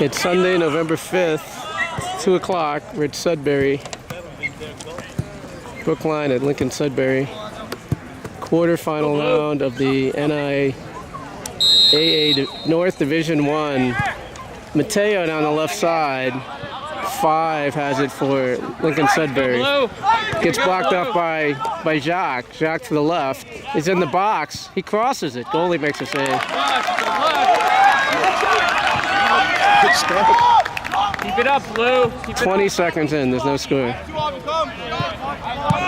It's Sunday, November 5th, 2 o'clock. We're at Sudbury. Brookline at Lincoln Sudbury. Quarterfinal round of the MIAA North Division 1. Mateo down the left side. 5 has it for Lincoln Sudbury. Gets blocked off by Jacques. Jacques to the left. He's in the box. He crosses it. Goalie makes a save. Keep it up, Lou. 20 seconds in. There's no score.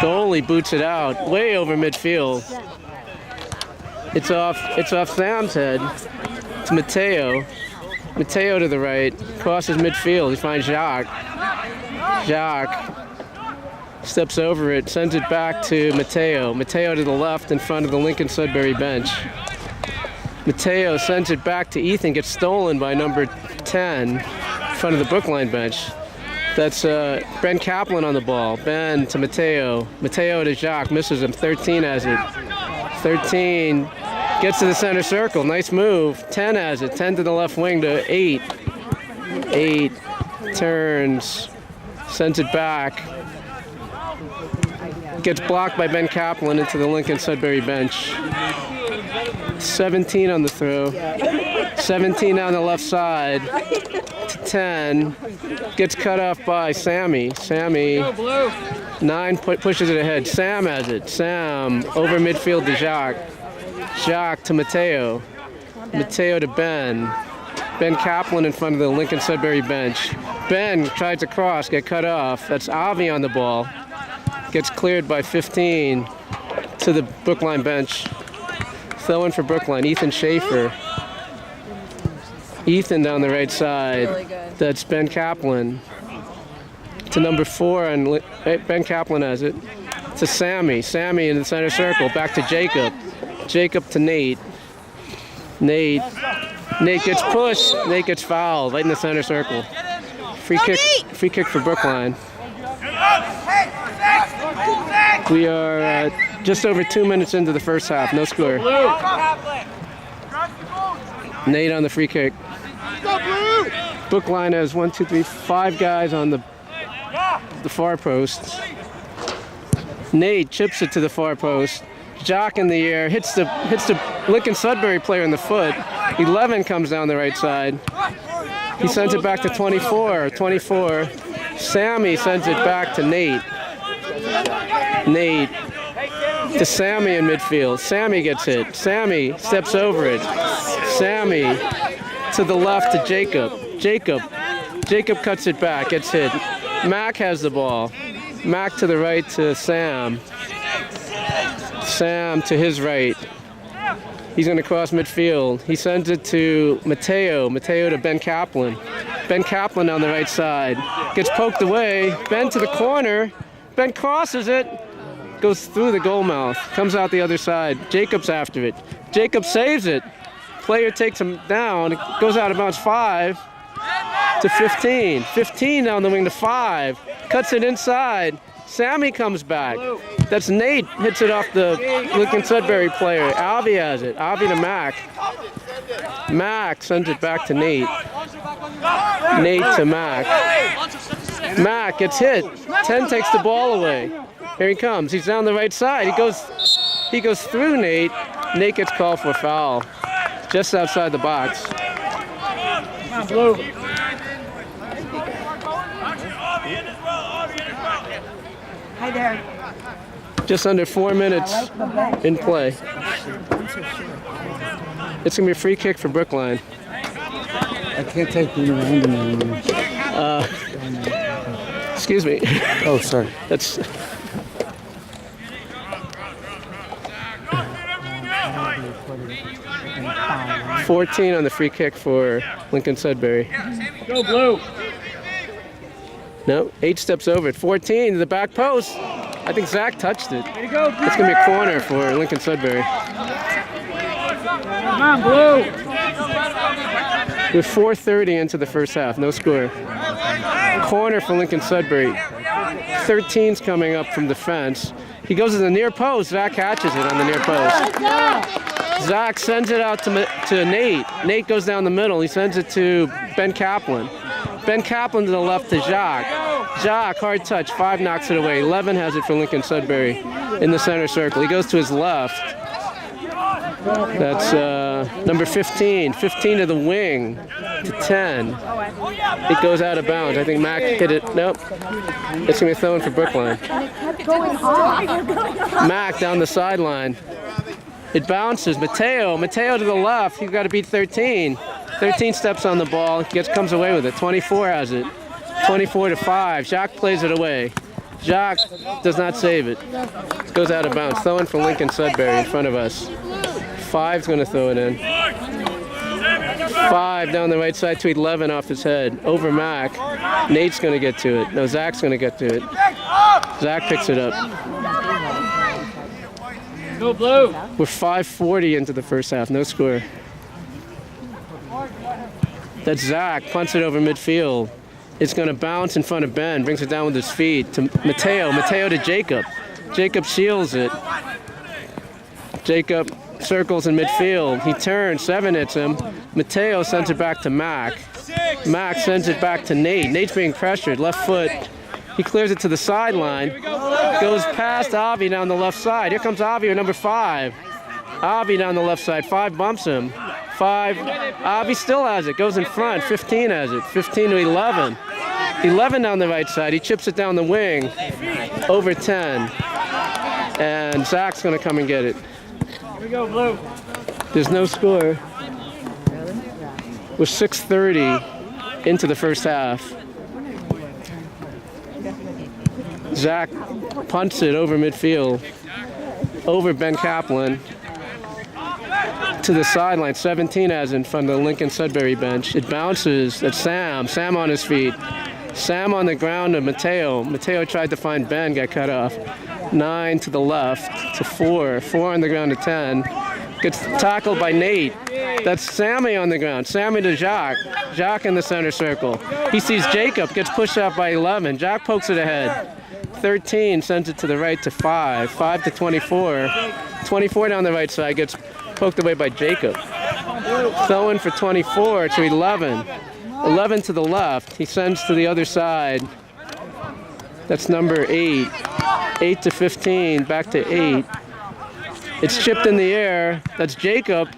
Goalie boots it out. Way over midfield. It's off Sam's head. It's Mateo. Mateo to the right, crosses midfield, he finds Jacques. Jacques steps over it, sends it back to Mateo. Mateo to the left in front of the Lincoln Sudbury bench. Mateo sends it back to Ethan, gets stolen by number 10 in front of the Brookline bench. That's Ben Kaplan on the ball. Ben to Mateo. Mateo to Jacques, misses him. 13 has it. 13 gets to the center circle. Nice move. 10 has it. 10 to the left wing to 8. 8 turns. Sends it back. Gets blocked by Ben Kaplan into the Lincoln Sudbury bench. 17 on the throw. 17 down the left side to 10. Gets cut off by Sammy. Sammy. 9 pushes it ahead. Sam has it. Sam over midfield to Jacques. Jacques to Mateo. Mateo to Ben. Ben Kaplan in front of the Lincoln Sudbury bench. Ben tries to cross, get cut off. That's Avi on the ball. Gets cleared by 15 to the Brookline bench. Throw-in for Brookline, Ethan Schaefer. Ethan down the right side. Really good. That's Ben Kaplan. To number 4, and Ben Kaplan has it. To Sammy. Sammy in the center circle. Back to Jacob. Jacob to Nate. Nate gets pushed. Nate gets fouled right in the center circle. Free kick for Brookline. We are just over 2 minutes into the first half. No score. Nate on the free kick. Brookline has 5 guys on the far post. Nate chips it to the far post. Jacques in the air, hits the Lincoln Sudbury player in the foot. 11 comes down the right side. He sends it back to 24. 24. Sammy sends it back to Nate. Nate to Sammy in midfield. Sammy gets hit. Sammy steps over it. Sammy to the left to Jacob. Jacob cuts it back, gets hit. Mac has the ball. Mac to the right to Sam. Sam to his right. He's going to cross midfield. He sends it to Mateo. Mateo to Ben Kaplan. Ben Kaplan on the right side. Gets poked away. Ben to the corner. Ben crosses it. Goes through the goal mouth. Comes out the other side. Jacob's after it. Jacob saves it. Player takes him down. It goes out of bounds 5 to 15. 15 down the wing to 5. Cuts it inside. Sammy comes back. That's Nate. Hits it off the Lincoln Sudbury player. Avi has it. Avi to Mac. Mac sends it back to Nate. Nate to Mac. Mac gets hit. 10 takes the ball away. Here he comes. He's down the right side. He goes through Nate. Nate gets called for a foul. Just outside the box. Come on, Blue. Hi there. Just under 4 minutes in play. It's going to be a free kick for Brookline. I can't take you random anymore. Excuse me. Oh, sorry. That's 14 on the free kick for Lincoln Sudbury. Go, Blue. No, 8 steps over it. 14 to the back post. I think Zach touched it. Way to go, It's going to be a corner for Lincoln Sudbury. Come on, Blue. We're 4:30 into the first half. No score. Corner for Lincoln Sudbury. 13's coming up from defense. He goes to the near post. Zach catches it on the near post. Jacques sends it out to Nate. Nate goes down the middle. He sends it to Ben Kaplan. Ben Kaplan to the left to Jacques. Jacques, hard touch, 5 knocks it away. 11 has it for Lincoln Sudbury in the center circle. He goes to his left. That's number 15. 15 to the wing to 10. It goes out of bounds. I think Mac hit it. Nope. It's going to be thrown for Brookline. Mac down the sideline. It bounces. Mateo to the left. He's got to beat 13. 13 steps on the ball. Comes away with it. 24 has it. 24 to 5. Jacques plays it away. Jacques does not save it. It goes out of bounds. Throwing for Lincoln Sudbury in front of us. 5's going to throw it in. 5 down the right side to 11 off his head. Over Mac. Nate's going to get to it. No, Zach's going to get to it. Zach picks it up. Go blue. We're 5:40 into the first half. No score. That's Zach. Punts it over midfield. It's going to bounce in front of Ben. Brings it down with his feet to Mateo. Mateo to Jacob. Jacob shields it. Jacob circles in midfield. He turns. 7 hits him. Mateo sends it back to Mac. Mac sends it back to Nate. Nate's being pressured. Left foot. He clears it to the sideline. Goes past Avi down the left side. Here comes Avi with number 5. Avi down the left side. 5 bumps him. 5. Avi still has it. Goes in front. 15 has it. 15 to 11. 11 down the right side. He chips it down the wing. Over 10. And Zach's going to come and get it. Here we go, blue. There's no score. We're 6:30 into the first half. Zach punts it over midfield, over Ben Kaplan, to the sideline. 17 has in front of the Lincoln Sudbury bench. It bounces at Sam. Sam on his feet. Sam on the ground to Mateo. Mateo tried to find Ben, got cut off. 9 to the left to 4. 4 on the ground to 10. Gets tackled by Nate. That's Sammy on the ground. Sammy to Jacques. Jacques in the center circle. He sees Jacob, gets pushed out by 11. Jacques pokes it ahead. 13 sends it to the right to 5. 5 to 24. 24 down the right side, gets poked away by Jacob. Throwing for 24 to 11. 11 to the left. He sends to the other side. That's number 8. 8 to 15, back to 8. It's chipped in the air. That's Jacob.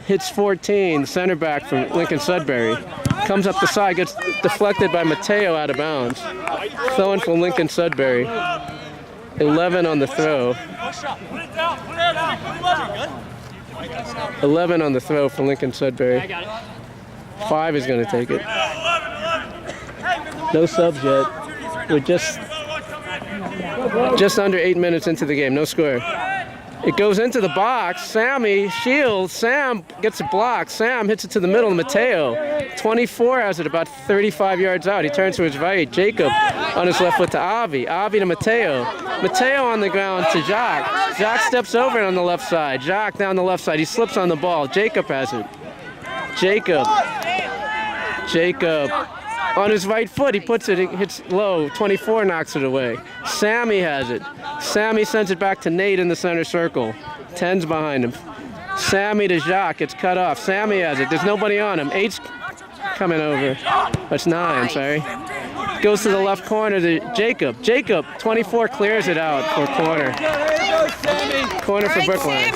Hits 14, center back from Lincoln Sudbury. Comes up the side, gets deflected by Mateo out of bounds. Throwing for Lincoln Sudbury. 11 on the throw. 11 on the throw for Lincoln Sudbury. 5 is going to take it. No subs yet. We're just under 8 minutes into the game. No score. It goes into the box. Sammy shields. Sam gets a block. Sam hits it to the middle of Mateo. 24 has it about 35 yards out. He turns to his right. Jacob on his left foot to Avi. Avi to Mateo. Mateo on the ground to Jacques. Jacques steps over it on the left side. Jacques down the left side. He slips on the ball. Jacob has it. Jacob on his right foot. He puts it, hits low. 24 knocks it away. Sammy has it. Sammy sends it back to Nate in the center circle. 10's behind him. Sammy to Jacques. It's cut off. Sammy has it. There's nobody on him. 8's coming over. That's 9, sorry. Goes to the left corner to Jacob. Jacob, 24, clears it out for corner. Corner for Brookline.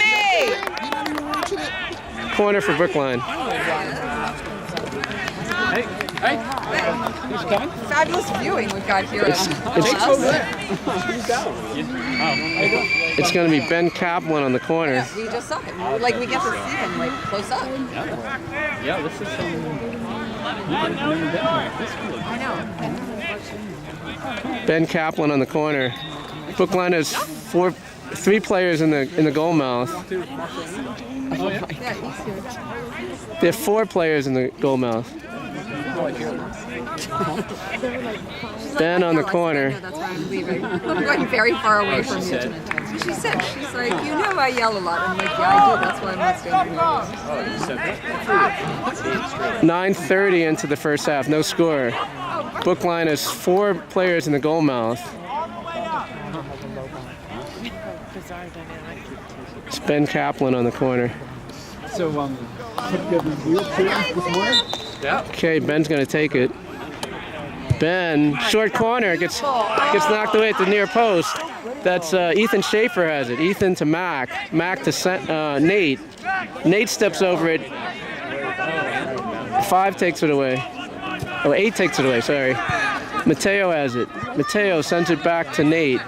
Corner for Brookline. Hey, who's coming? Fabulous viewing we've got here. It's going to be Ben Kaplan on the corner. Yeah, we just saw it. Like we get to see him like close up. Yeah, this is some. I know. Ben Kaplan on the corner. Brookline has 3 players in the goal mouth. Yeah, he's here. They have 4 players in the goal mouth. Ben on the corner. No, that's why I'm leaving. I'm going very far away from you. She said, she's like, you know I yell a lot. I'm like, yeah, I do. That's why I'm not standing here. 9:30 into the first half. No score. Brookline has 4 players in the goal mouth. It's Ben Kaplan on the corner. So, put the wheel to it this morning? Yeah. Okay, Ben's gonna take it. Ben, short corner, gets knocked away at the near post. That's Ethan Schaefer has it. Ethan to Mac. Mac to Nate. Nate steps over it. 5 takes it away. Oh, 8 takes it away, sorry. Mateo has it. Mateo sends it back to Nate.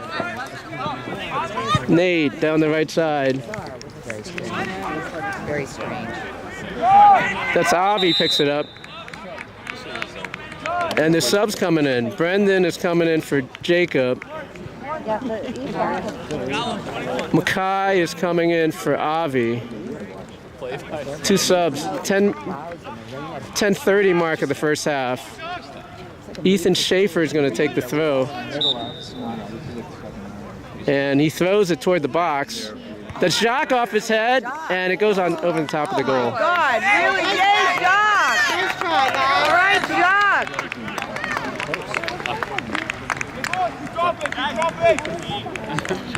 Nate down the right side. Very strange. Very strange. That's Avi picks it up. And the sub's coming in. Brendan is coming in for Jacob. Mackay is coming in for Avi. 2 subs. 10:30 mark of the first half. Ethan Schaefer is going to take the throw. And he throws it toward the box. That's Jacques off his head, and it goes on over the top of the goal. God, really? Yay, Jacques! All right, Jacques!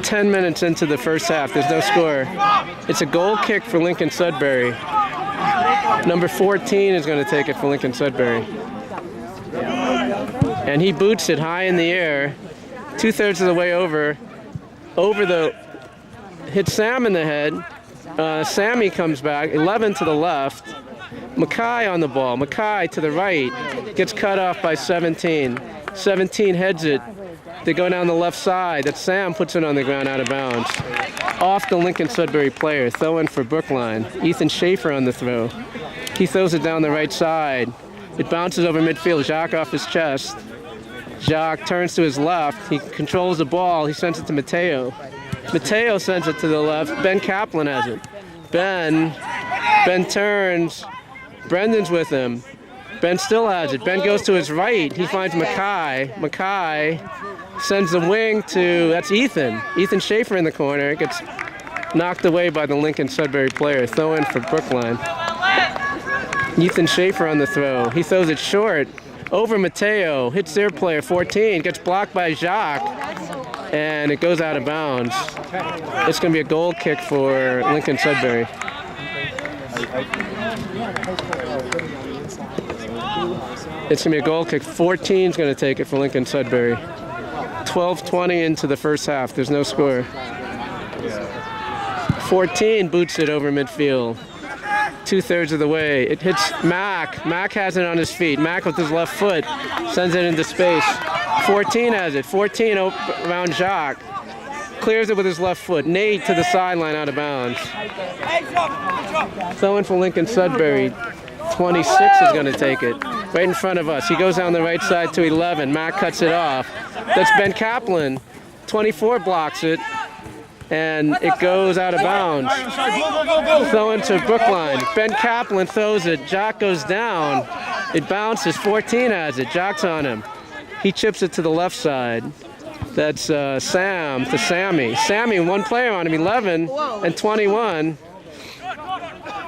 10 minutes into the first half, there's no score. It's a goal kick for Lincoln Sudbury. Number 14 is going to take it for Lincoln Sudbury. And he boots it high in the air, 2/3 of the way over the, hits Sam in the head. Sammy comes back, 11 to the left. Mackay on the ball. Mackay to the right, gets cut off by 17. 17 heads it. They go down the left side. That Sam puts it on the ground out of bounds. Off the Lincoln Sudbury player, throwing for Brookline. Ethan Schaefer on the throw. He throws it down the right side. It bounces over midfield. Jacques off his chest. Jacques turns to his left. He controls the ball. He sends it to Mateo. Mateo sends it to the left. Ben Kaplan has it. Ben turns. Brendan's with him. Ben still has it. Ben goes to his right. He finds Mackay. Mackay sends the wing to, that's Ethan. Ethan Schaefer in the corner. Gets knocked away by the Lincoln Sudbury player. Throw in for Brookline. Ethan Schaefer on the throw. He throws it short. Over Mateo. Hits their player, 14. Gets blocked by Jacques. And it goes out of bounds. It's going to be a goal kick for Lincoln Sudbury. It's going to be a goal kick. 14 is going to take it for Lincoln Sudbury. 12:20 into the first half. There's no score. 14 boots it over midfield. 2/3 of the way. It hits Mac. Mac has it on his feet. Mac with his left foot sends it into space. 14 has it. 14 around Jacques. Clears it with his left foot. Nate to the sideline out of bounds. Throwing for Lincoln Sudbury. 26 is going to take it. Right in front of us. He goes down the right side to 11. Mac cuts it off. That's Ben Kaplan. 24 blocks it. And it goes out of bounds. Throwing to Brookline. Ben Kaplan throws it. Jacques goes down. It bounces. 14 has it. Jacques on him. He chips it to the left side. That's Sam to Sammy. Sammy, one player on him, 11 and 21.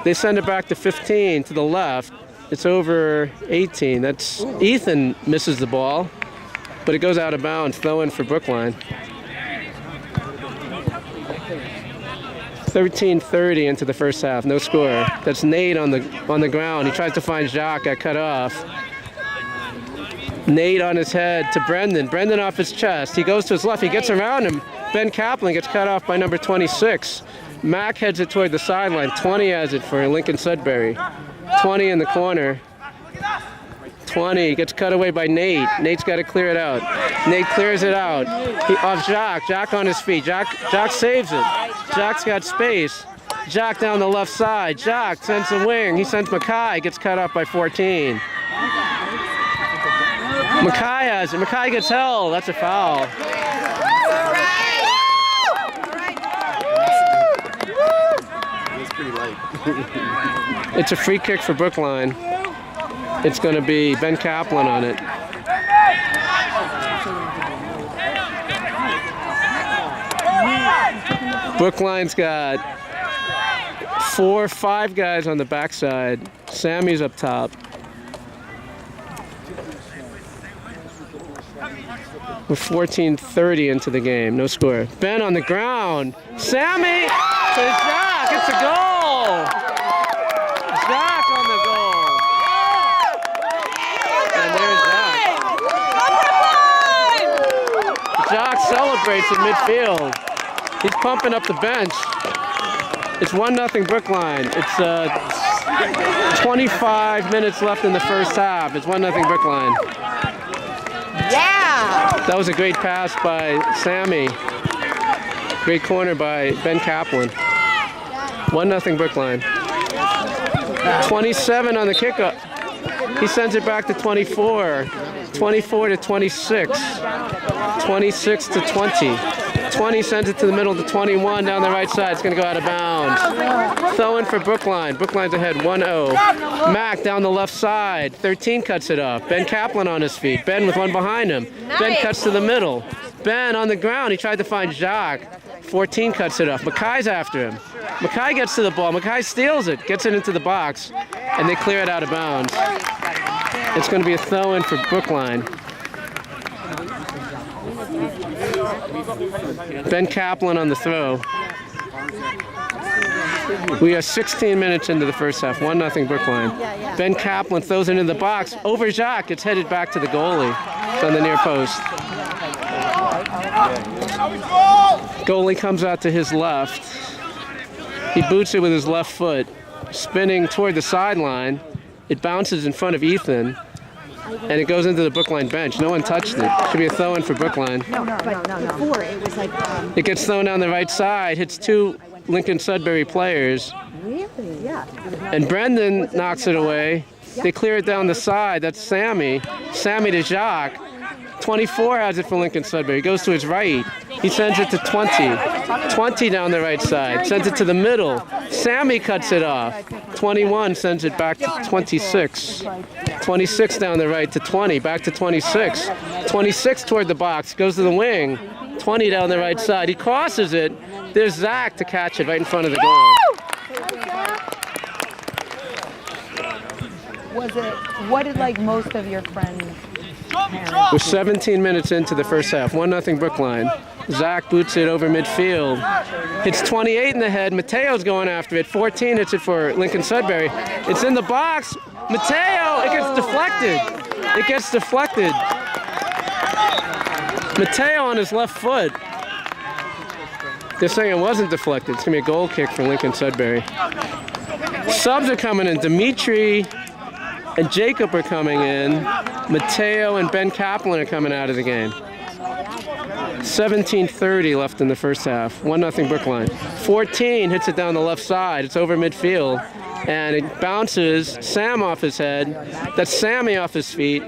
They send it back to 15 to the left. It's over 18. That's Ethan misses the ball, but it goes out of bounds. Throw in for Brookline. 13:30 into the first half. No score. That's Nate on the ground. He tries to find Jacques. Got cut off. Nate on his head to Brendan. Brendan off his chest. He goes to his left. He gets around him. Ben Kaplan gets cut off by number 26. Mac heads it toward the sideline. 20 has it for Lincoln Sudbury. 20 in the corner. 20 gets cut away by Nate. Nate's got to clear it out. Nate clears it out. Off Jacques. Jacques on his feet. Jacques saves it. Jacques got space. Jacques down the left side. Jacques sends a wing. He sends Mackay. Gets cut off by 14. Mackay has it. Mackay gets held. That's a foul. It's a free kick for Brookline. It's going to be Ben Kaplan on it. Brookline's got 4 or 5 guys on the backside. Sammy's up top. We're 14:30 into the game. No score. Ben on the ground. Sammy to Jacques. It's a goal. Jacques on the goal. And there's Jacques. Jacques celebrates in midfield. He's pumping up the bench. It's 1-0 Brookline. It's 25 minutes left in the first half. It's 1-0 Brookline. Yeah! That was a great pass by Sammy. Great corner by Ben Kaplan. 1-0 Brookline. 27 on the kickup. He sends it back to 24. 24 to 26. 26 to 20. 20 sends it to the middle to 21 down the right side. It's going to go out of bounds. Throw in for Brookline. Brookline's ahead 1-0. Mac down the left side. 13 cuts it off. Ben Kaplan on his feet. Ben with one behind him. Ben cuts to the middle. Ben on the ground. He tried to find Jacques. 14 cuts it off. Mackay's after him. Mackay gets to the ball. Mackay steals it. Gets it into the box. And they clear it out of bounds. It's going to be a throw in for Brookline. Ben Kaplan on the throw. We are 16 minutes into the first half. 1-0 Brookline. Ben Kaplan throws it into the box. Over Jacques. It's headed back to the goalie. It's on the near post. Goalie comes out to his left. He boots it with his left foot. Spinning toward the sideline. It bounces in front of Ethan. And it goes into the Brookline bench. No one touched it. Should be a throw-in for Brookline. No. Before, it was like... It gets thrown down the right side, hits two Lincoln Sudbury players. Really? Yeah. And Brendan knocks it away. They clear it down the side. That's Sammy. Sammy to Jacques. 24 has it for Lincoln Sudbury. He goes to his right. He sends it to 20. 20 down the right side. Sends it to the middle. Sammy cuts it off. 21 sends it back to 26. 26 down the right to 20. Back to 26. 26 toward the box. Goes to the wing. 20 down the right side. He crosses it. There's Zach to catch it right in front of the goal. What did like most of your friends... We're 17 minutes into the first half. 1-0 Brookline. Zach boots it over midfield. Hits 28 in the head. Mateo's going after it. 14 hits it for Lincoln Sudbury. It's in the box. Mateo, it gets deflected. It gets deflected. Mateo on his left foot. They're saying it wasn't deflected. It's going to be a goal kick for Lincoln Sudbury. Subs are coming in. Dimitri and Jacob are coming in. Mateo and Ben Kaplan are coming out of the game. 17:30 left in the first half. 1-0 Brookline. 14 hits it down the left side. It's over midfield. And it bounces Sam off his head. That's Sammy off his feet.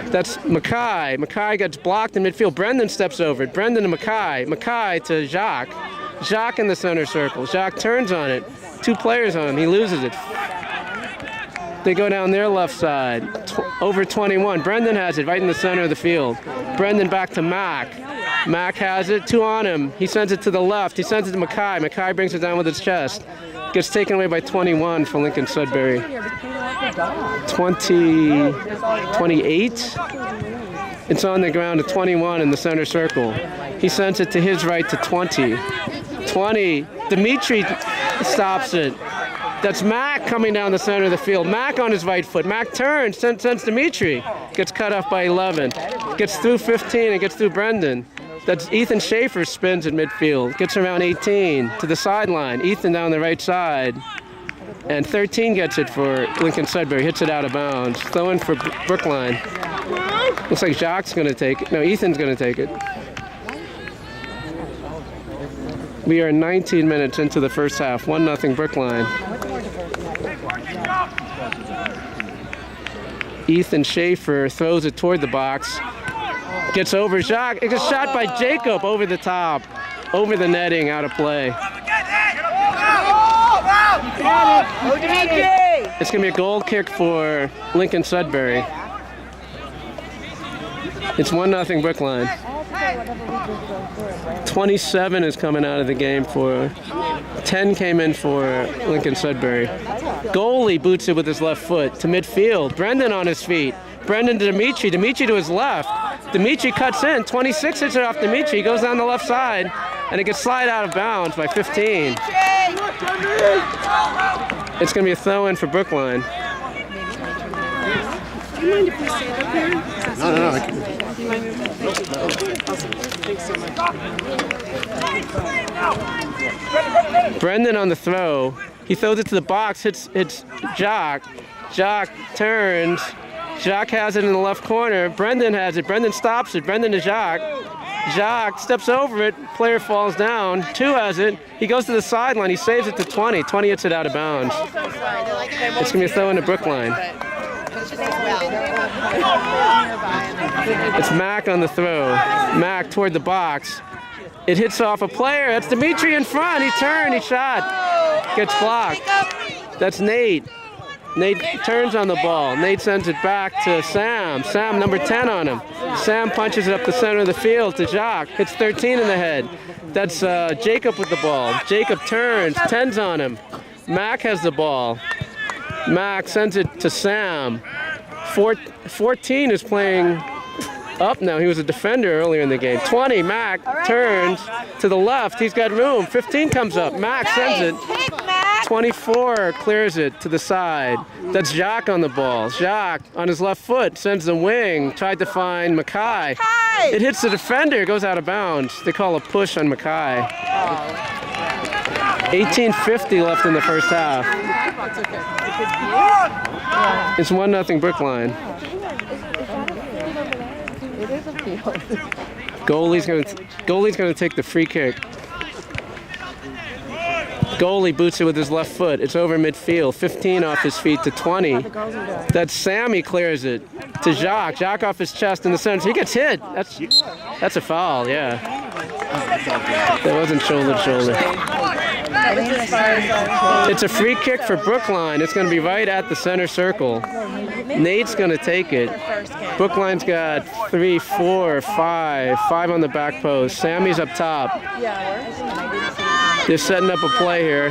That's Mackay. Mackay gets blocked in midfield. Brendan steps over it. Brendan to Mackay. Mackay to Jacques. Jacques in the center circle. Jacques turns on it. Two players on him. He loses it. They go down their left side. Over 21. Brendan has it right in the center of the field. Brendan back to Mac. Mac has it. Two on him. He sends it to the left. He sends it to Mackay. Mackay brings it down with his chest. Gets taken away by 21 for Lincoln Sudbury. 28. It's on the ground at 21 in the center circle. He sends it to his right to 20. 20. Dimitri stops it. That's Mac coming down the center of the field. Mac on his right foot. Mac turns, sends Dimitri. Gets cut off by 11. Gets through 15 and gets through Brendan. That's Ethan Schaefer spins in midfield. Gets around 18 to the sideline. Ethan down the right side. And 13 gets it for Lincoln Sudbury. Hits it out of bounds. Throw in for Brookline. Looks like Jacques going to take it. No, Ethan's going to take it. We are 19 minutes into the first half. 1-0 Brookline. Ethan Schaefer throws it toward the box. Gets over Jacques. It gets shot by Jacob over the top. Over the netting, out of play. It's going to be a goal kick for Lincoln Sudbury. It's 1-0 Brookline. 27 is coming out of the game for... 10 came in for Lincoln Sudbury. Goalie boots it with his left foot to midfield. Brendan on his feet. Brendan to Dimitri. Dimitri to his left. Dimitri cuts in. 26 hits it off Dimitri. He goes down the left side, and it gets slide out of bounds by 15. It's going to be a throw-in for Brookline. Do you mind if we stay up here? No. I can. Do you mind if Awesome. Thanks so much. Brendan on the throw. He throws it to the box, hits Jacques. Jacques turns. Jacques has it in the left corner. Brendan has it. Brendan stops it. Brendan to Jacques. Jacques steps over it. Player falls down. 2 has it. He goes to the sideline. He saves it to 20. 20 hits it out of bounds. It's going to be a throw into Brookline. It's Mac on the throw. Mac toward the box. It hits off a player. That's Dimitri in front. He turned. He shot. Gets blocked. That's Nate. Nate turns on the ball. Nate sends it back to Sam. Sam, number 10 on him. Sam punches it up the center of the field to Jacques. Hits 13 in the head. That's Jacob with the ball. Jacob turns. 10's on him. Mac has the ball. Mac sends it to Sam. 14 is playing up now. He was a defender earlier in the game. 20, Mac turns to the left. He's got room. 15 comes up. Mac sends it. 24 clears it to the side. That's Jacques on the ball. Jacques on his left foot sends the wing. Tried to find Mackay. It hits the defender. Goes out of bounds. They call a push on Mackay. 18:50 left in the first half. It's 1-0 Brookline. It is a field. Goalie's gonna take the free kick. Goalie boots it with his left foot. It's over midfield. 15 off his feet to 20. That's Sammy clears it to Jacques. Jacques off his chest in the center. He gets hit. That's a foul. Yeah. That wasn't shoulder to shoulder. It's a free kick for Brookline. It's going to be right at the center circle. Nate's going to take it. Brookline's got 3, 4, 5. 5 on the back post. Sammy's up top. They're setting up a play here.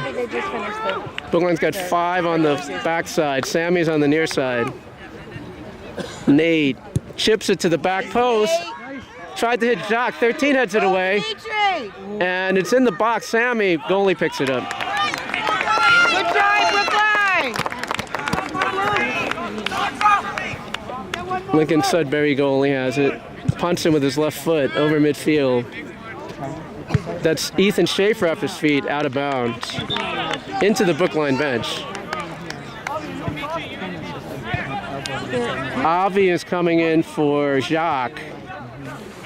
Brookline's got 5 on the backside. Sammy's on the near side. Nate chips it to the back post. Tried to hit Jacques. 13 heads it away. And it's in the box. Sammy, goalie picks it up. Good try, Brookline! Lincoln Sudbury goalie has it. Punts him with his left foot over midfield. That's Ethan Schaefer off his feet, out of bounds. Into the Brookline bench. Avi is coming in for Jacques.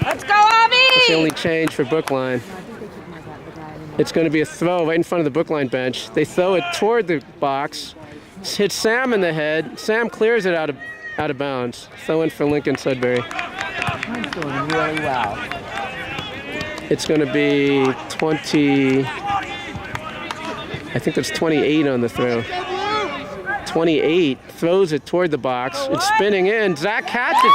Let's go, Avi! It's the only change for Brookline. It's going to be a throw right in front of the Brookline bench. They throw it toward the box. Hits Sam in the head. Sam clears it out of bounds. Throw in for Lincoln Sudbury. He's doing really well. It's going to be 20. I think that's 28 on the throw. 28 throws it toward the box. It's spinning in. Zach catches it.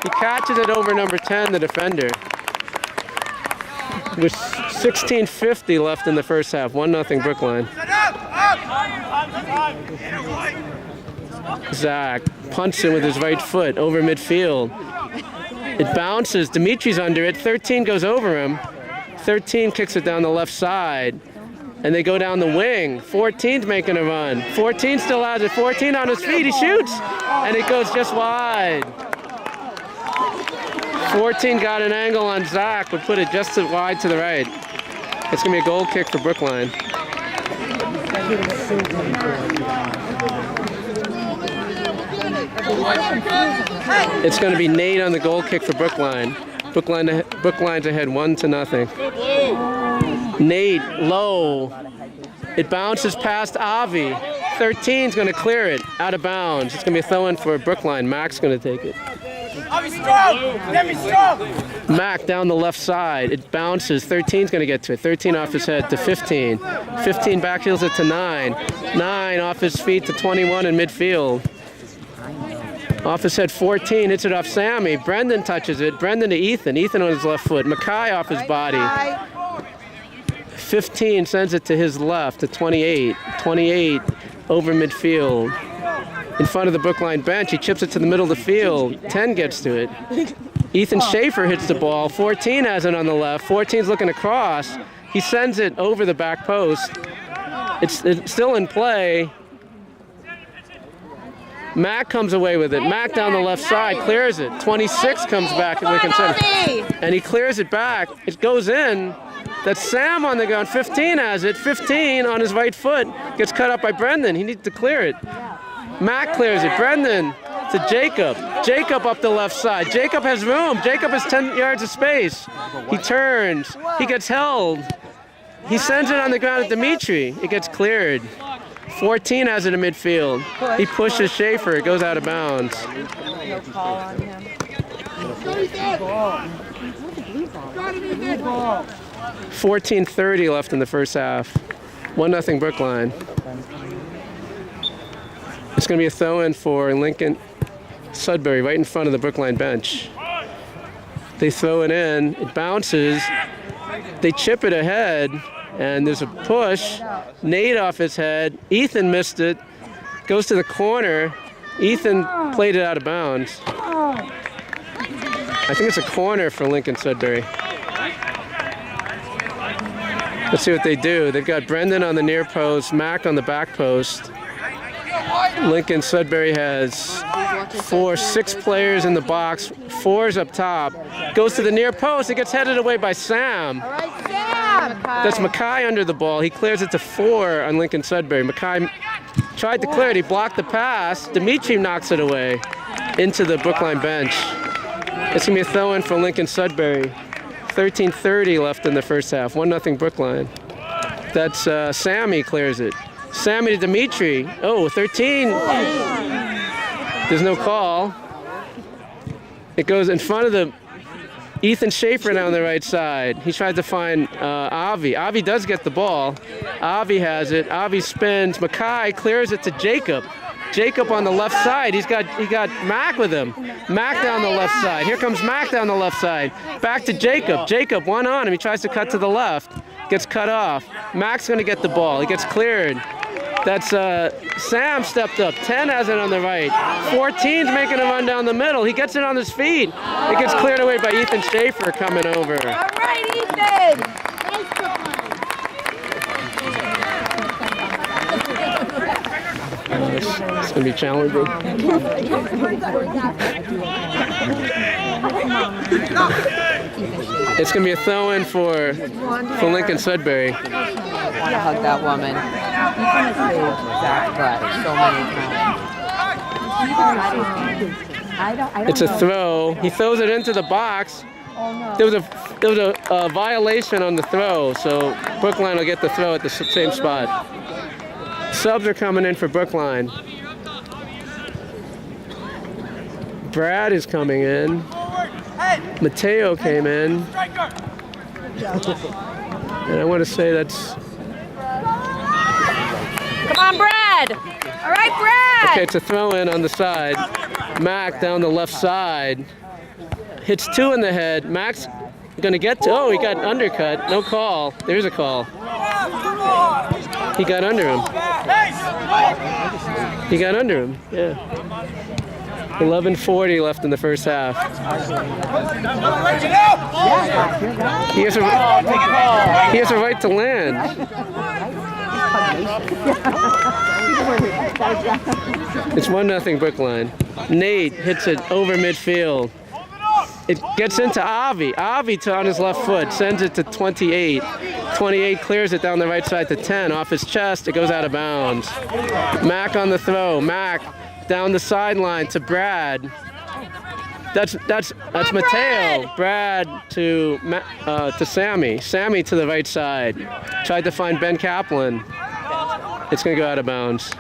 He catches it over number 10, the defender. With 16:50 left in the first half. 1-0 Brookline. Zach punts it with his right foot over midfield. It bounces. Dimitri's under it. 13 goes over him. 13 kicks it down the left side. And they go down the wing. 14's making a run. 14 still has it. 14 on his feet. He shoots. And it goes just wide. 14 got an angle on Zach, but put it just wide to the right. It's going to be a goal kick for Brookline. It's going to be Nate on the goal kick for Brookline. Brookline's ahead 1-0. Nate low. It bounces past Avi. 13's going to clear it out of bounds. It's going to be a throw-in for Brookline. Mac's going to take it. Mac down the left side. It bounces. 13's going to get to it. 13 off his head to 15. 15 backheels it to 9. 9 off his feet to 21 in midfield. Off his head 14, hits it off Sammy. Brendan touches it. Brendan to Ethan. Ethan on his left foot. Mackay off his body. 15 sends it to his left to 28. 28 over midfield. in front of the Brookline bench. He chips it to the middle of the field. 10 gets to it. Ethan Schaefer hits the ball. 14 has it on the left. 14's looking across. He sends it over the back post. It's still in play. Mac comes away with it. Mac down the left side, clears it. 26 comes back at Lincoln Center. And he clears it back. It goes in. That's Sam on the ground. 15 has it. 15 on his right foot. Gets cut up by Brendan. He needs to clear it. Mac clears it. Brendan to Jacob. Jacob up the left side. Jacob has room. Jacob has 10 yards of space. He turns. He gets held. He sends it on the ground at Dimitri. It gets cleared. 14 has it in midfield. He pushes Schaefer. It goes out of bounds. No call on him. 14:30 left in the first half. 1-0 Brookline. It's going to be a throw-in for Lincoln Sudbury right in front of the Brookline bench. They throw it in. It bounces. They chip it ahead. And there's a push. Nate off his head. Ethan missed it. Goes to the corner. Ethan played it out of bounds. I think it's a corner for Lincoln Sudbury. Let's see what they do. They've got Brendan on the near post, Mac on the back post. Lincoln Sudbury has 6 players in the box. 4's up top. Goes to the near post. It gets headed away by Sam. All right, Sam. That's Mackay under the ball. He clears it to 4 on Lincoln Sudbury. Mackay tried to clear it. He blocked the pass. Dimitri knocks it away into the Brookline bench. It's going to be a throw-in for Lincoln Sudbury. 13:30 left in the first half. 1-0 Brookline. That's Sammy clears it. Sammy to Dimitri. Oh, 13. There's no call. It goes in front of the Ethan Schaefer down the right side. He tried to find Avi. Avi does get the ball. Avi has it. Avi spins. Mackay clears it to Jacob. Jacob on the left side. He got Mac with him. Mac down the left side. Here comes Mac down the left side. Back to Jacob. Jacob one on him. He tries to cut to the left. Gets cut off. Mac's going to get the ball. He gets cleared. That's Sam stepped up. 10 has it on the right. 14's making a run down the middle. He gets it on his feet. It gets cleared away by Ethan Schaefer coming over. All right, Ethan. It's going to be challenging. It's going to be a throw-in for Lincoln Sudbury. I want to hug that woman. He's going to save Zach's butt so many times. It's a throw. He throws it into the box. There was a violation on the throw, so Brookline will get the throw at the same spot. Subs are coming in for Brookline. Brad is coming in. Mateo came in. And I want to say that's... Come on, Brad. All right, Brad. Okay, it's a throw-in on the side. Mac down the left side. Hits 2 in the head. Mac's going to get to... Oh, he got undercut. No call. There's a call. He got under him. He got under him, yeah. 11:40 left in the first half. He has a right to land. It's 1-0 Brookline. Nate hits it over midfield. It gets into Avi. Avi on his left foot sends it to 28. 28 clears it down the right side to 10. Off his chest, it goes out of bounds. Mac on the throw. Mac down the sideline to Brad. That's Mateo. Brad to Sammy. Sammy to the right side. Tried to find Ben Kaplan. It's going to go out of bounds.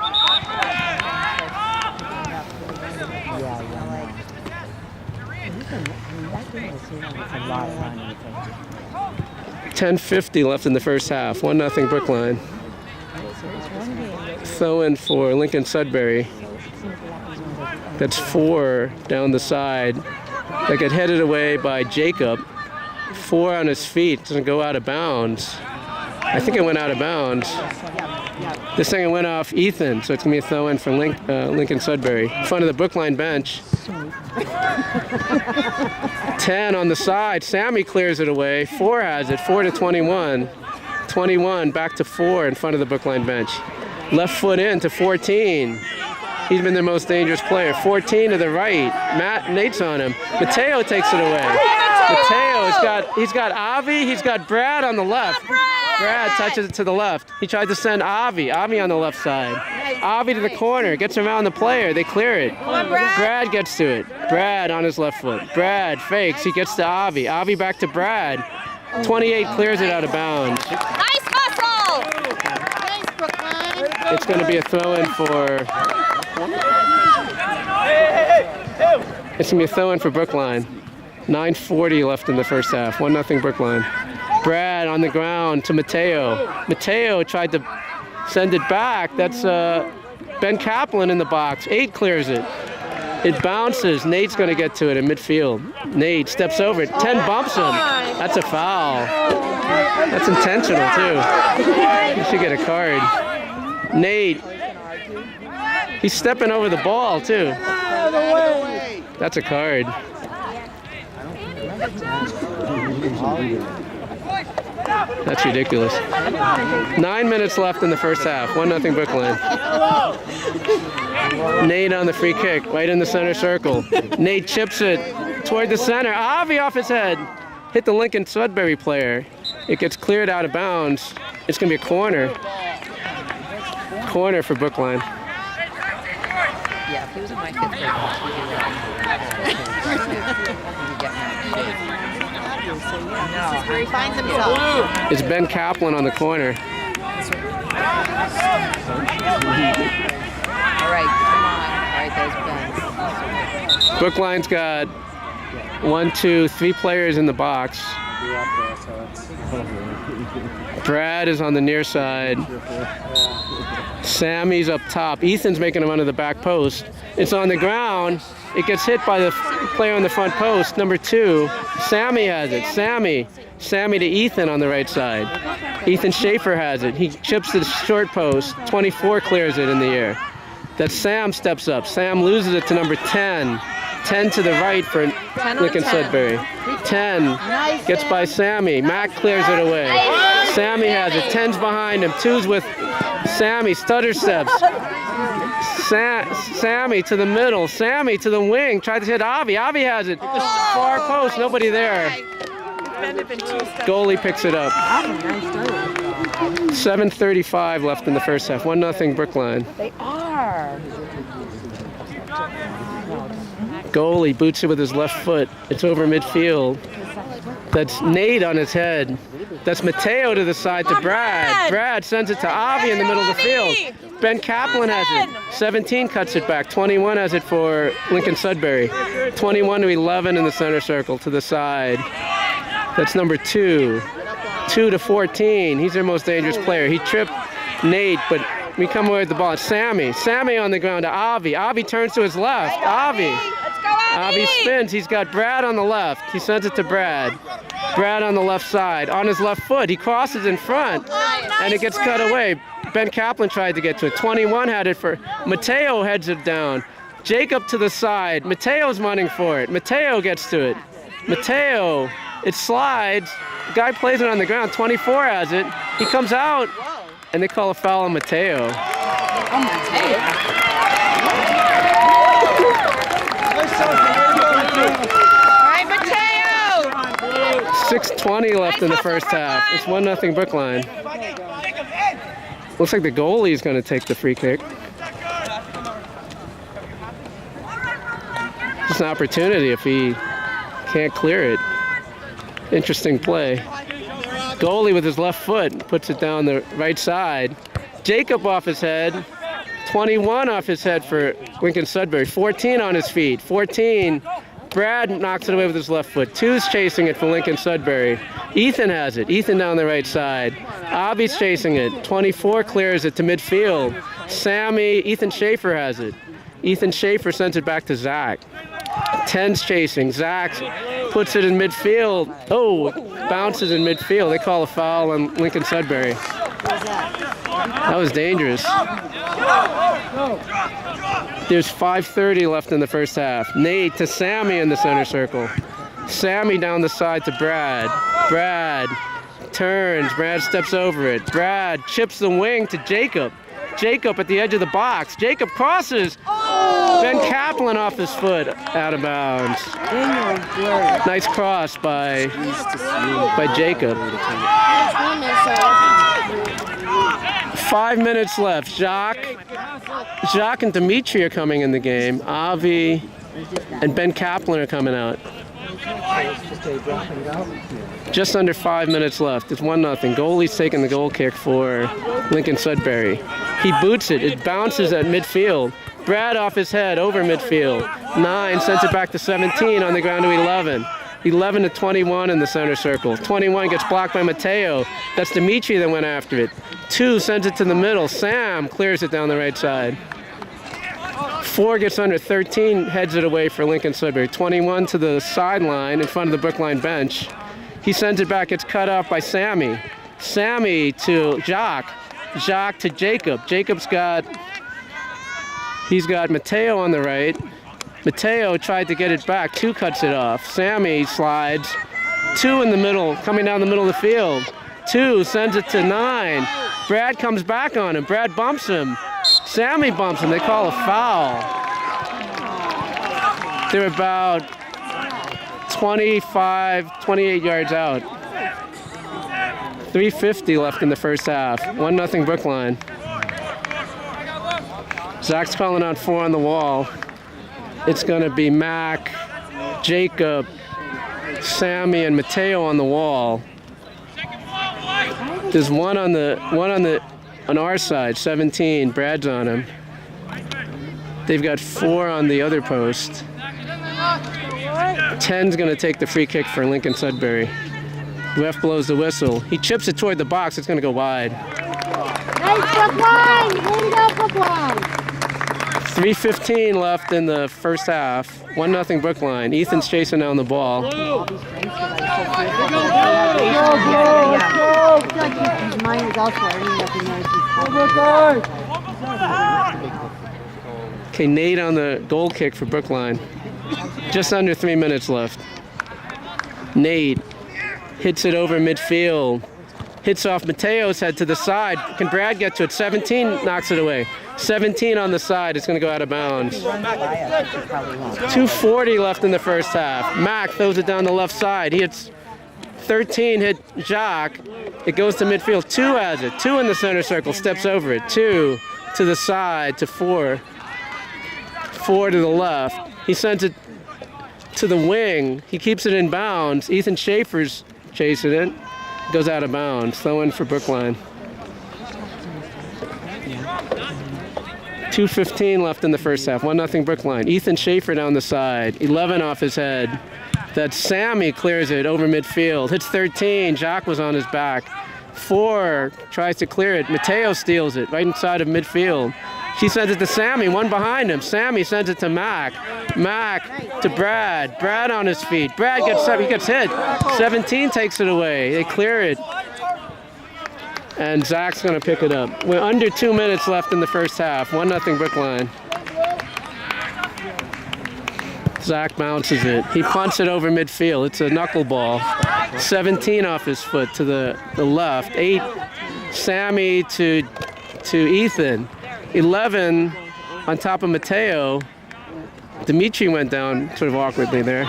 10:50 left in the first half. 1-0 Brookline. Throw in for Lincoln Sudbury. That's 4 down the side. That got headed away by Jacob. 4 on his feet. Doesn't go out of bounds. I think it went out of bounds. This thing went off Ethan, so it's going to be a throw-in for Lincoln Sudbury. In front of the Brookline bench. 10 on the side. Sammy clears it away. 4 has it. 4 to 21. 21 back to 4 in front of the Brookline bench. Left foot in to 14. He's been their most dangerous player. 14 to the right. Nate's on him. Mateo takes it away. Mateo, he's got Avi, he's got Brad on the left. Brad touches it to the left. He tried to send Avi on the left side. Avi to the corner, gets around the player. They clear it. Brad gets to it. Brad on his left foot. Brad fakes. He gets to Avi. Avi back to Brad. 28 clears it out of bounds. Nice hustle! Thanks, Brookline. It's going to be a throw-in for... It's going to be a throw-in for Brookline. 9:40 left in the first half. 1-0 Brookline. Brad on the ground to Mateo. Mateo tried to send it back. That's Ben Kaplan in the box. 8 clears it. It bounces. Nate's going to get to it in midfield. Nate steps over it. 10 bumps him. That's a foul. That's intentional, too. You should get a card. Nate. He's stepping over the ball, too. That's a card. That's ridiculous. 9 minutes left in the first half. 1-0 Brookline. Nate on the free kick, right in the center circle. Nate chips it toward the center. Avi off his head. Hit the Lincoln Sudbury player. It gets cleared out of bounds. It's going to be a corner. Corner for Brookline. Yeah, if he was in my 5th grade class, we'd This is where he finds himself. It's Ben Kaplan on the corner. All right, come on. All right, there's Ben. Brookline's got 1, 2, 3 players in the box. Brad is on the near side. Sammy's up top. Ethan's making a run to the back post. It's on the ground. It gets hit by the player on the front post, number 2. Sammy has it. Sammy to Ethan on the right side. Ethan Schaefer has it. He chips to the short post. 24 clears it in the air. That Sam steps up. Sam loses it to number 10. 10 to the right for Lincoln Sudbury. 10 gets by Sammy. Mac clears it away. Sammy has it. 10's behind him. 2's with Sammy. Stutter steps. Sammy to the middle. Sammy to the wing. Tried to hit Avi. Avi has it. Far post. Nobody there. Goalie picks it up. 7:35 left in the first half. 1-0 Brookline. They are. Goalie boots it with his left foot. It's over midfield. That's Nate on his head. That's Mateo to the side to Brad. Brad sends it to Avi in the middle of the field. Ben Kaplan has it. 17 cuts it back. 21 has it for Lincoln Sudbury. 21 to 11 in the center circle to the side. That's number 2. 2 to 14. He's their most dangerous player. He tripped Nate, but we come away with the ball. It's Sammy. Sammy on the ground to Avi. Avi turns to his left. Avi. Avi spins. He's got Brad on the left. He sends it to Brad. Brad on the left side. On his left foot. He crosses in front. And it gets cut away. Ben Kaplan tried to get to it. 21 had it for Mateo, heads it down. Jacob to the side. Mateo's running for it. Mateo gets to it. Mateo. It slides. The guy plays it on the ground. 24 has it. He comes out. And they call a foul on Mateo. Oh, Mateo. All right, Mateo! 6:20 left in the first half. It's 1-0 Brookline. Looks like the goalie is going to take the free kick. Just an opportunity if he can't clear it. Interesting play. Goalie with his left foot puts it down the right side. Jacob off his head. 21 off his head for Lincoln Sudbury. 14 on his feet. 14. Brad knocks it away with his left foot. 2's chasing it for Lincoln Sudbury. Ethan has it. Ethan down the right side. Avi's chasing it. 24 clears it to midfield. Ethan Schaefer has it. Ethan Schaefer sends it back to Jacques. 10's chasing. Jacques puts it in midfield. Oh, bounces in midfield. They call a foul on Lincoln Sudbury. That was dangerous. There's 5:30 left in the first half. Nate to Sammy in the center circle. Sammy down the side to Brad. Brad turns. Brad steps over it. Brad chips the wing to Jacob. Jacob at the edge of the box. Jacob crosses. Ben Kaplan off his foot, out of bounds. Nice cross by Jacob. 5 minutes left. Jacques and Dimitri are coming in the game. Avi and Ben Kaplan are coming out. Just under 5 minutes left. It's 1-0. Goalie's taking the goal kick for Lincoln Sudbury. He boots it. It bounces at midfield. Brad off his head over midfield. 9 sends it back to 17 on the ground to 11. 11 to 21 in the center circle. 21 gets blocked by Mateo. That's Dimitri that went after it. 2 sends it to the middle. Sam clears it down the right side. 4 gets under 13, heads it away for Lincoln Sudbury. 21 to the sideline in front of the Brookline bench. He sends it back. It's cut off by Sammy. Sammy to Jacques. Jacques to Jacob. He's got Mateo on the right. Mateo tried to get it back. 2 cuts it off. Sammy slides. 2 in the middle, coming down the middle of the field. 2 sends it to 9. Brad comes back on him. Brad bumps him. Sammy bumps him. They call a foul. They're about 25, 28 yards out. 3:50 left in the first half. 1-0 Brookline. Zach's calling out 4 on the wall. It's going to be Mac, Jacob, Sammy, and Mateo on the wall. There's one on our side, 17. Brad's on him. They've got 4 on the other post. 10's going to take the free kick for Lincoln Sudbury. Ref blows the whistle. He chips it toward the box. It's going to go wide. Nice, Brookline! Way to go, Brookline! 3:15 left in the first half. 1-0 Brookline. Ethan's chasing down the ball. Okay, Nate on the goal kick for Brookline. Just under 3 minutes left. Nate hits it over midfield. Hits off Mateo's head to the side. Can Brad get to it? 17 knocks it away. 17 on the side. It's going to go out of bounds. 2:40 left in the first half. Mac throws it down the left side. He hits 13, hit Jacques. It goes to midfield. 2 has it. 2 in the center circle. Steps over it. 2 to the side to 4. 4 to the left. He sends it to the wing. He keeps it in bounds. Ethan Schaefer's chasing it. Goes out of bounds. Throw in for Brookline. 2:15 left in the first half. 1-0 Brookline. Ethan Schaefer down the side. 11 off his head. That Sammy clears it over midfield. Hits 13. Jacques was on his back. 4 tries to clear it. Mateo steals it right inside of midfield. She sends it to Sammy, 1 behind him. Sammy sends it to Mac. Mac to Brad. Brad on his feet. Brad gets hit. 17 takes it away. They clear it. And Zach's going to pick it up. We're under 2 minutes left in the first half. 1-0 Brookline. Zach bounces it. He punts it over midfield. It's a knuckleball. 17 off his foot to the left. 8, Sammy to Ethan. 11 on top of Mateo. Dimitri went down sort of awkwardly there.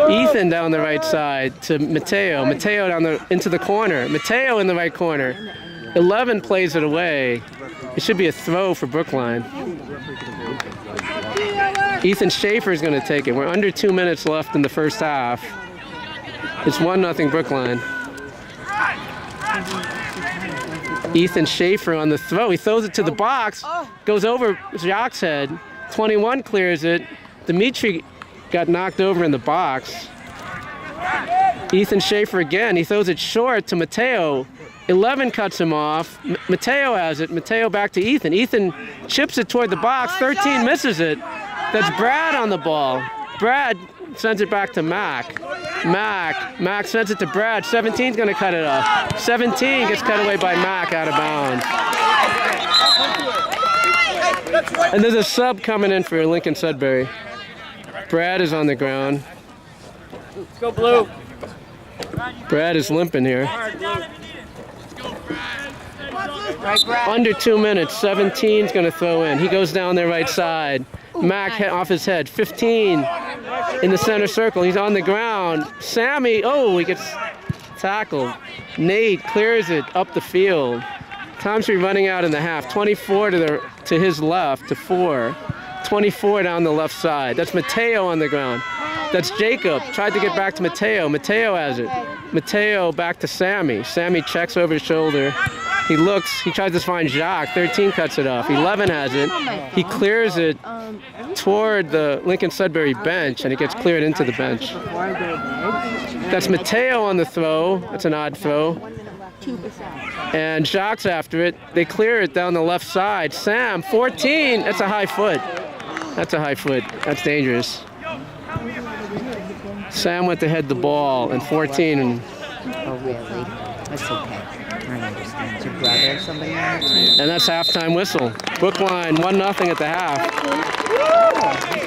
Ethan down the right side to Mateo. Mateo into the corner. Mateo in the right corner. 11 plays it away. It should be a throw for Brookline. Ethan Schaefer is going to take it. We're under 2 minutes left in the first half. It's 1-0 Brookline. Ethan Schaefer on the throw. He throws it to the box. Goes over Jacques' head. 21 clears it. Dimitri got knocked over in the box. Ethan Schaefer again. He throws it short to Mateo. 11 cuts him off. Mateo has it. Mateo back to Ethan. Ethan chips it toward the box. 13 misses it. That's Brad on the ball. Brad sends it back to Mac. Mac sends it to Brad. 17's going to cut it off. 17 gets cut away by Mac out of bounds. And there's a sub coming in for Lincoln Sudbury. Brad is on the ground. Let's go blue. Brad is limping here. Right, Brad? Under 2 minutes, 17's going to throw in. He goes down their right side. Mac off his head. 15 in the center circle. He's on the ground. Sammy, oh, he gets tackled. Nate clears it up the field. Time's be running out in the half. 24 to his left to 4. 24 down the left side. That's Mateo on the ground. That's Jacob. Tried to get back to Mateo. Mateo has it. Mateo back to Sammy. Sammy checks over his shoulder. He looks. He tries to find Jacques. 13 cuts it off. 11 has it. He clears it toward the Lincoln Sudbury bench, and it gets cleared into the bench. That's Mateo on the throw. That's an odd throw. And Jacques after it. They clear it down the left side. Sam, 14. That's a high foot. That's a high foot. That's dangerous. Sam went to head the ball, and 14. And Oh, really? That's okay. I understand. Your brother or somebody on the team? that's halftime whistle. Brookline 1-0 at the half.